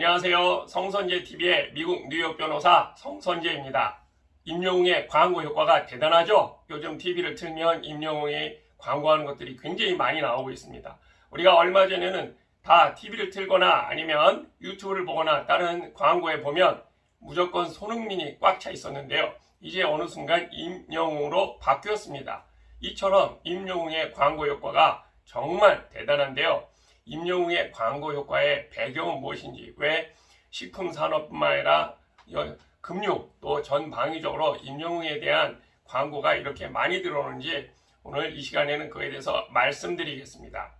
안녕하세요. 성선재TV의 미국 뉴욕 변호사 성선재입니다. 임영웅의 광고 효과가 대단하죠? 요즘 TV를 틀면 임영웅이 광고하는 것들이 굉장히 많이 나오고 있습니다. 우리가 얼마 전에는 다 TV를 틀거나 아니면 유튜브를 보거나 다른 광고에 보면 무조건 손흥민이 꽉 차 있었는데요. 이제 어느 순간 임영웅으로 바뀌었습니다. 이처럼 임영웅의 광고 효과가 정말 대단한데요. 임영웅의 광고 효과의 배경은 무엇인지, 왜 식품산업뿐만 아니라 금융 또 전방위적으로 임영웅에 대한 광고가 이렇게 많이 들어오는지 오늘 이 시간에는 그에 대해서 말씀드리겠습니다.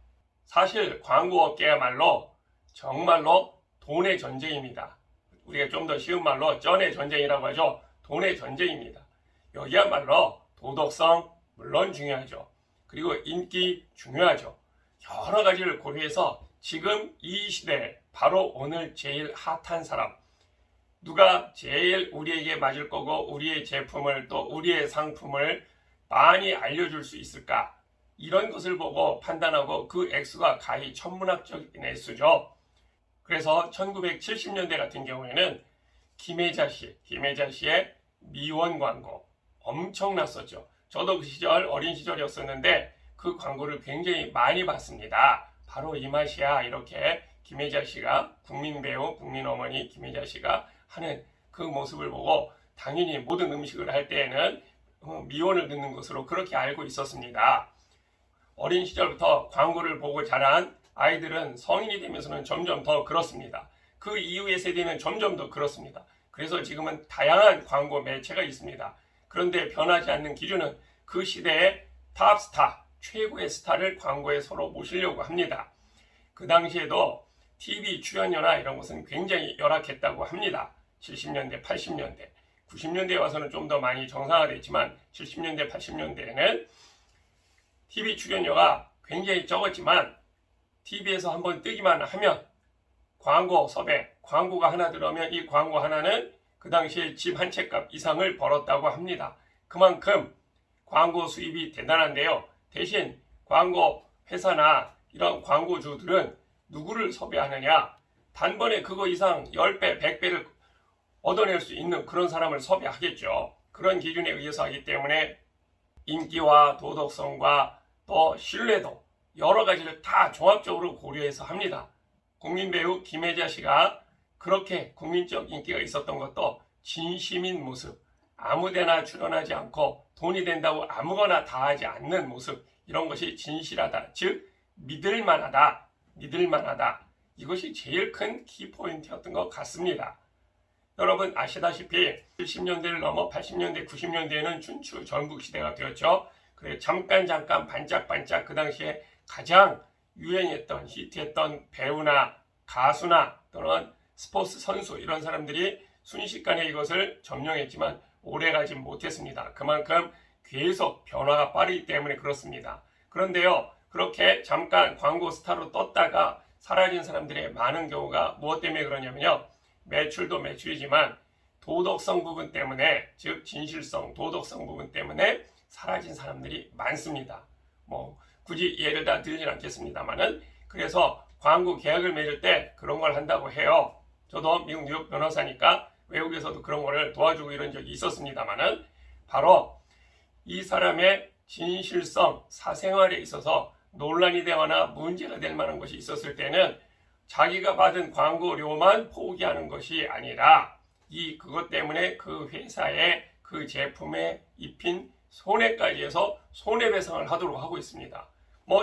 사실 광고업계야말로 정말로 돈의 전쟁입니다. 우리가 좀 더 쉬운 말로 쩐의 전쟁이라고 하죠. 돈의 전쟁입니다. 여기야말로 도덕성 물론 중요하죠. 그리고 인기 중요하죠. 여러 가지를 고려해서 지금 이 시대에 바로 오늘 제일 핫한 사람, 누가 제일 우리에게 맞을 거고 우리의 제품을 또 우리의 상품을 많이 알려줄 수 있을까, 이런 것을 보고 판단하고 그 액수가 가히 천문학적인 액수죠. 그래서 1970년대 같은 경우에는 김혜자 씨의 미원 광고 엄청났었죠. 저도 그 시절 어린 시절이었었는데 그 광고를 굉장히 많이 봤습니다. 바로 이 맛이야, 이렇게 김혜자 씨가, 국민 배우, 국민 어머니 김혜자 씨가 하는 그 모습을 보고 당연히 모든 음식을 할 때에는 미원을 넣는 것으로 그렇게 알고 있었습니다. 어린 시절부터 광고를 보고 자란 아이들은 성인이 되면서는 점점 더 그렇습니다. 그 이후의 세대는 점점 더 그렇습니다. 그래서 지금은 다양한 광고 매체가 있습니다. 그런데 변하지 않는 기준은 그 시대의 탑스타, 최고의 스타를 광고에 서로 모시려고 합니다. 그 당시에도 TV 출연료나 이런 것은 굉장히 열악했다고 합니다. 70년대, 80년대, 90년대에 와서는 좀 더 많이 정상화됐지만 70년대, 80년대에는 TV 출연료가 굉장히 적었지만 TV에서 한번 뜨기만 하면 광고 섭외, 광고가 하나 들어오면 이 광고 하나는 그 당시에 집 한 채 값 이상을 벌었다고 합니다. 그만큼 광고 수입이 대단한데요. 대신 광고 회사나 이런 광고주들은 누구를 섭외하느냐, 단번에 그거 이상 10배, 100배를 얻어낼 수 있는 그런 사람을 섭외하겠죠. 그런 기준에 의해서 하기 때문에 인기와 도덕성과 또 신뢰도 여러 가지를 다 종합적으로 고려해서 합니다. 국민 배우 김혜자 씨가 그렇게 국민적 인기가 있었던 것도 진심인 모습, 아무데나 출연하지 않고 돈이 된다고 아무거나 다 하지 않는 모습, 이런 것이 진실하다, 즉 믿을만하다. 이것이 제일 큰 키포인트였던 것 같습니다. 여러분 아시다시피 70년대를 넘어 80년대, 90년대에는 춘추 전국 시대가 되었죠. 그래 잠깐 반짝반짝 그 당시에 가장 유행했던, 히트했던 배우나 가수나 또는 스포츠 선수, 이런 사람들이 순식간에 이것을 점령했지만 오래가지 못했습니다. 그만큼 계속 변화가 빠르기 때문에 그렇습니다. 그런데요, 그렇게 잠깐 광고 스타로 떴다가 사라진 사람들의 많은 경우가 무엇 때문에 그러냐면요, 매출도 매출이지만 도덕성 부분 때문에, 즉 진실성, 도덕성 부분 때문에 사라진 사람들이 많습니다. 굳이 예를 다 들진 않겠습니다만은, 그래서 광고 계약을 맺을 때 그런 걸 한다고 해요. 저도 미국 뉴욕 변호사니까 외국에서도 그런 거를 도와주고 이런 적이 있었습니다만은, 바로 이 사람의 진실성, 사생활에 있어서 논란이 되거나 문제가 될 만한 것이 있었을 때는 자기가 받은 광고료만 포기하는 것이 아니라 그것 때문에 그 회사에 그 제품에 입힌 손해까지 해서 손해배상을 하도록 하고 있습니다.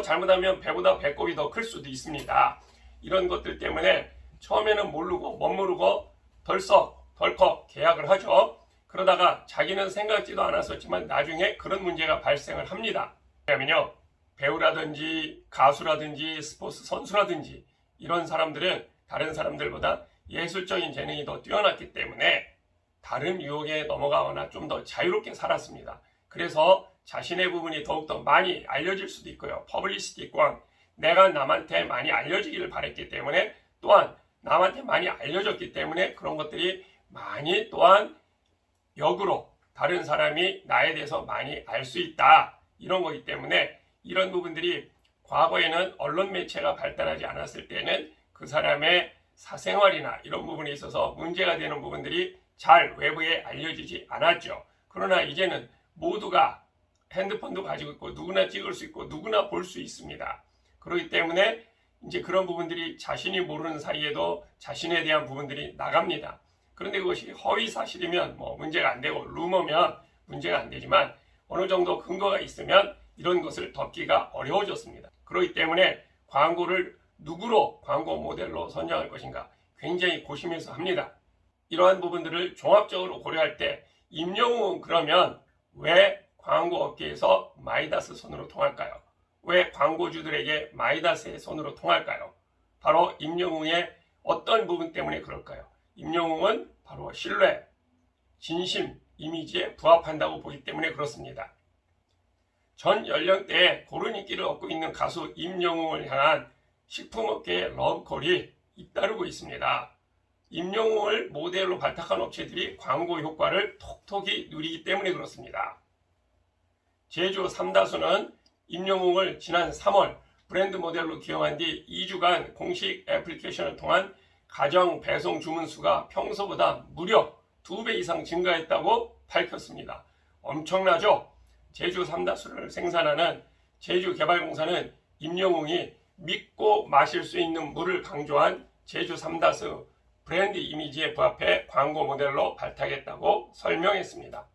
잘못하면 배보다 배꼽이 더 클 수도 있습니다. 이런 것들 때문에 처음에는 모르고 멋모르고 덜컥 계약을 하죠. 그러다가 자기는 생각지도 않았었지만 나중에 그런 문제가 발생을 합니다. 왜냐면요, 배우라든지 가수라든지 스포츠 선수라든지 이런 사람들은 다른 사람들보다 예술적인 재능이 더 뛰어났기 때문에 다른 유혹에 넘어가거나 좀 더 자유롭게 살았습니다. 그래서 자신의 부분이 더욱더 많이 알려질 수도 있고요. 퍼블리시티 또한 내가 남한테 많이 알려지기를 바랬기 때문에, 또한 남한테 많이 알려졌기 때문에 그런 것들이 많이 또한 역으로 다른 사람이 나에 대해서 많이 알 수 있다, 이런 거기 때문에 이런 부분들이 과거에는 언론 매체가 발달하지 않았을 때는 그 사람의 사생활이나 이런 부분에 있어서 문제가 되는 부분들이 잘 외부에 알려지지 않았죠. 그러나 이제는 모두가 핸드폰도 가지고 있고 누구나 찍을 수 있고 누구나 볼 수 있습니다. 그렇기 때문에 이제 그런 부분들이 자신이 모르는 사이에도 자신에 대한 부분들이 나갑니다. 그런데 그것이 허위 사실이면 뭐 문제가 안 되고 루머면 문제가 안 되지만 어느 정도 근거가 있으면 이런 것을 덮기가 어려워졌습니다. 그렇기 때문에 광고를 누구로 광고 모델로 선정할 것인가 굉장히 고심해서 합니다. 이러한 부분들을 종합적으로 고려할 때 임영웅은 그러면 왜 광고 업계에서 마이다스 손으로 통할까요? 왜 광고주들에게 마이다스의 손으로 통할까요? 바로 임영웅의 어떤 부분 때문에 그럴까요? 임영웅은 바로 신뢰, 진심, 이미지에 부합한다고 보기 때문에 그렇습니다. 전 연령대에 고른 인기를 얻고 있는 가수 임영웅을 향한 식품업계의 러브콜이 잇따르고 있습니다. 임영웅을 모델로 발탁한 업체들이 광고 효과를 톡톡히 누리기 때문에 그렇습니다. 제주 삼다수는 임영웅을 지난 3월 브랜드 모델로 기용한 뒤 2주간 공식 애플리케이션을 통한 가정 배송 주문 수가 평소보다 무려 2배 이상 증가했다고 밝혔습니다. 엄청나죠? 제주 삼다수를 생산하는 제주개발공사는 임영웅이 믿고 마실 수 있는 물을 강조한 제주 삼다수 브랜드 이미지에 부합해 광고 모델로 발탁했다고 설명했습니다.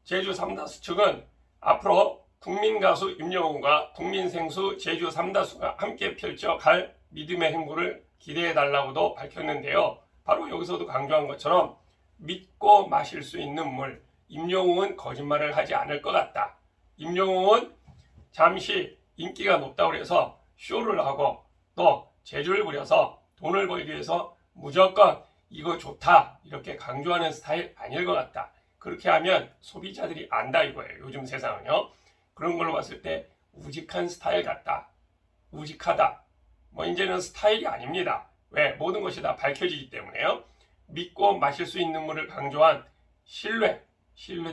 제주 삼다수 측은 앞으로 국민가수 임영웅과 국민생수 제주 삼다수가 함께 펼쳐갈 믿음의 행보를 기대해달라고도 밝혔는데요. 바로 여기서도 강조한 것처럼 믿고 마실 수 있는 물, 임영웅은 거짓말을 하지 않을 것 같다. 임영웅은 잠시 인기가 높다고 해서 쇼를 하고 또 재주를 부려서 돈을 벌기 위해서 무조건 이거 좋다 이렇게 강조하는 스타일 아닐 것 같다. 그렇게 하면 소비자들이 안다 이거예요. 요즘 세상은요. 그런 걸로 봤을 때 우직한 스타일 같다. 우직하다. 뭐 이제는 스타일이 아닙니다. 왜? 모든 것이 다 밝혀지기 때문에요. 믿고 마실 수 있는 물을 강조한 신뢰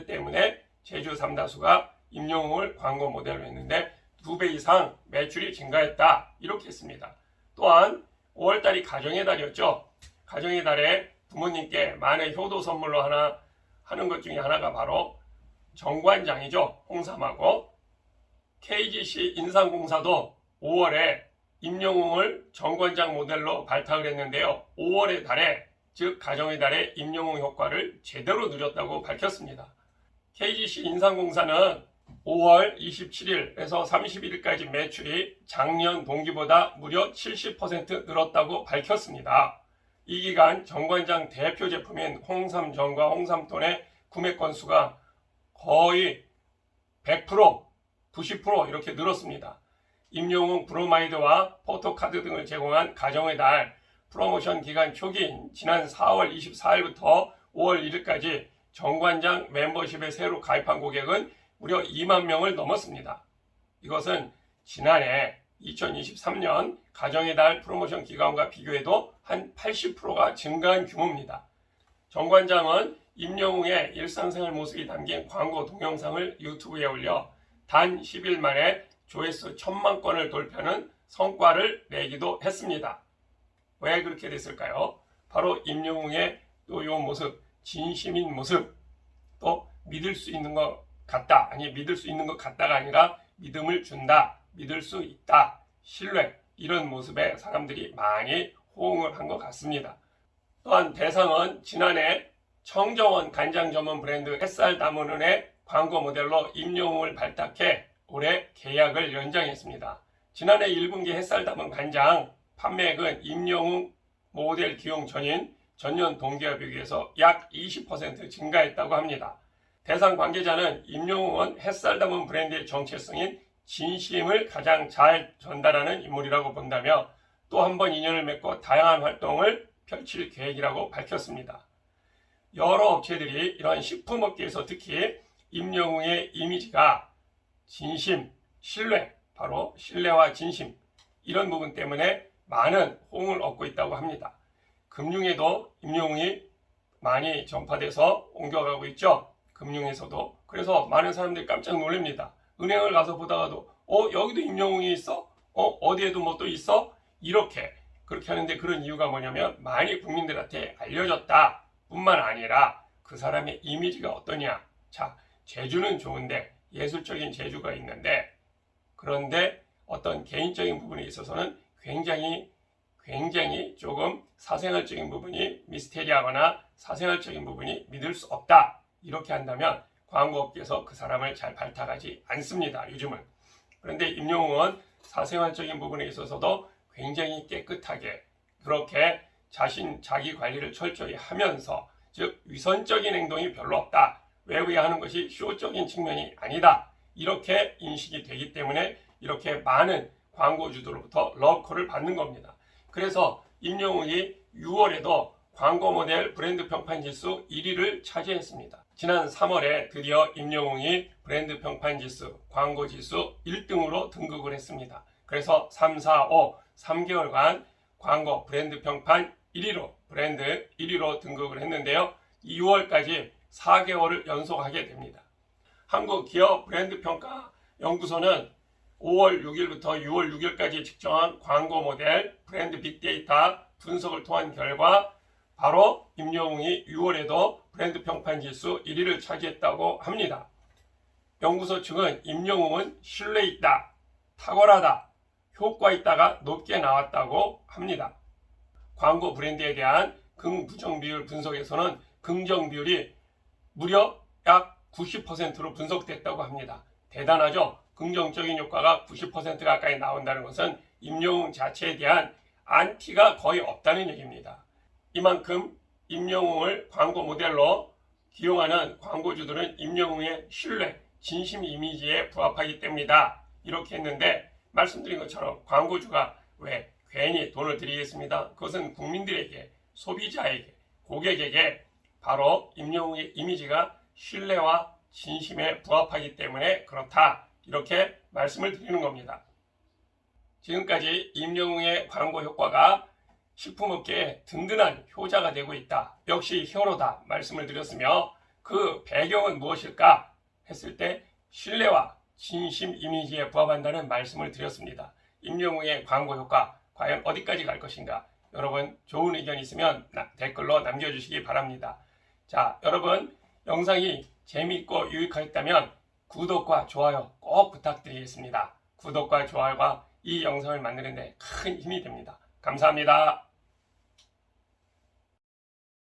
때문에 제주 삼다수가 임영웅을 광고 모델로 했는데 2배 이상 매출이 증가했다. 이렇게 했습니다. 또한 5월달이 가정의 달이었죠. 가정의 달에 부모님께 많은 효도 선물로 하는 것 중에 하나가 바로 정관장이죠. 홍삼하고 KGC 인삼공사도 5월에 임영웅을 정관장 모델로 발탁을 했는데요. 5월의 달에 즉 가정의 달에 임영웅 효과를 제대로 누렸다고 밝혔습니다. KGC 인삼공사는 5월 27일에서 31일까지 매출이 작년 동기보다 무려 70% 늘었다고 밝혔습니다. 이 기간 정관장 대표 제품인 홍삼전과 홍삼톤의 구매 건수가 거의 100%, 90% 이렇게 늘었습니다. 임영웅 브로마이드와 포토카드 등을 제공한 가정의 달 프로모션 기간 초기인 지난 4월 24일부터 5월 1일까지 정관장 멤버십에 새로 가입한 고객은 무려 2만 명을 넘었습니다. 이것은 지난해 2023년 가정의 달 프로모션 기간과 비교해도 한 80%가 증가한 규모입니다. 정관장은 임영웅의 일상생활 모습이 담긴 광고 동영상을 유튜브에 올려 단 10일 만에 조회수 1000만 건을 돌파하는 성과를 내기도 했습니다. 왜 그렇게 됐을까요? 바로 임영웅의 또 이 모습, 진심인 모습, 또 믿을 수 있는 것 같다. 아니 믿을 수 있는 것 같다가 아니라 믿음을 준다. 믿을 수 있다. 신뢰. 이런 모습에 사람들이 많이 호응을 한 것 같습니다. 또한 대상은 지난해 청정원 간장 전문 브랜드 햇살 담은은의 광고 모델로 임영웅을 발탁해 올해 계약을 연장했습니다. 지난해 1분기 햇살 담은 간장 판매액은 임영웅 모델 기용 전인 전년 동기와 비교해서 약 20% 증가했다고 합니다. 대상 관계자는 임영웅은 햇살 담은 브랜드의 정체성인 진심을 가장 잘 전달하는 인물이라고 본다며 또 한 번 인연을 맺고 다양한 활동을 펼칠 계획이라고 밝혔습니다. 여러 업체들이 이러한 식품업계에서 특히 임영웅의 이미지가 진심, 신뢰, 바로 신뢰와 진심 이런 부분 때문에 많은 호응을 얻고 있다고 합니다. 금융에도 임영웅이 많이 전파돼서 옮겨가고 있죠. 금융에서도. 그래서 많은 사람들이 깜짝 놀랍니다. 은행을 가서 보다가도 여기도 임영웅이 있어? 어디에도 뭐 또 있어? 이렇게 그렇게 하는데 그런 이유가 뭐냐면 많이 국민들한테 알려졌다 뿐만 아니라 그 사람의 이미지가 어떠냐. 자, 재주는 좋은데 예술적인 재주가 있는데 그런데 어떤 개인적인 부분에 있어서는 굉장히 조금 사생활적인 부분이 미스테리하거나 사생활적인 부분이 믿을 수 없다. 이렇게 한다면 광고업계에서 그 사람을 잘 발탁하지 않습니다. 요즘은. 그런데 임영웅은 사생활적인 부분에 있어서도 굉장히 깨끗하게 그렇게 자기 관리를 철저히 하면서 즉 위선적인 행동이 별로 없다. 외부에 하는 것이 쇼적인 측면이 아니다. 이렇게 인식이 되기 때문에 이렇게 많은 광고주들로부터 러브콜을 받는 겁니다. 그래서 임영웅이 6월에도 광고 모델 브랜드 평판 지수 1위를 차지했습니다. 지난 3월에 드디어 임영웅이 브랜드 평판 지수, 광고 지수 1등으로 등극을 했습니다. 그래서 3, 4, 5, 3개월간 광고 브랜드 평판 1위로 등극을 했는데요. 2월까지 4개월을 연속하게 됩니다. 한국기업 브랜드 평가 연구소는 5월 6일부터 6월 6일까지 측정한 광고 모델 브랜드 빅데이터 분석을 통한 결과 바로 임영웅이 6월에도 브랜드 평판 지수 1위를 차지했다고 합니다. 연구소 측은 임영웅은 신뢰 있다, 탁월하다, 효과 있다가 높게 나왔다고 합니다. 광고 브랜드에 대한 긍부정 비율 분석에서는 긍정 비율이 무려 약 90%로 분석됐다고 합니다. 대단하죠? 긍정적인 효과가 90% 가까이 나온다는 것은 임영웅 자체에 대한 안티가 거의 없다는 얘기입니다. 이만큼 임영웅을 광고 모델로 기용하는 광고주들은 임영웅의 신뢰, 진심 이미지에 부합하기 때문이다. 이렇게 했는데 말씀드린 것처럼 광고주가 왜 괜히 돈을 들이겠습니다. 그것은 국민들에게, 소비자에게, 고객에게 바로 임영웅의 이미지가 신뢰와 진심에 부합하기 때문에 그렇다. 이렇게 말씀을 드리는 겁니다. 지금까지 임영웅의 광고 효과가 식품업계에 든든한 효자가 되고 있다. 역시 히어로다 말씀을 드렸으며 그 배경은 무엇일까 했을 때 신뢰와 진심 이미지에 부합한다는 말씀을 드렸습니다. 임영웅의 광고 효과 과연 어디까지 갈 것인가? 여러분 좋은 의견 있으면 댓글로 남겨주시기 바랍니다. 자, 여러분 영상이 재미있고 유익하였다면 구독과 좋아요 꼭 부탁드리겠습니다. 구독과 좋아요가 이 영상을 만드는 데 큰 힘이 됩니다. 감사합니다.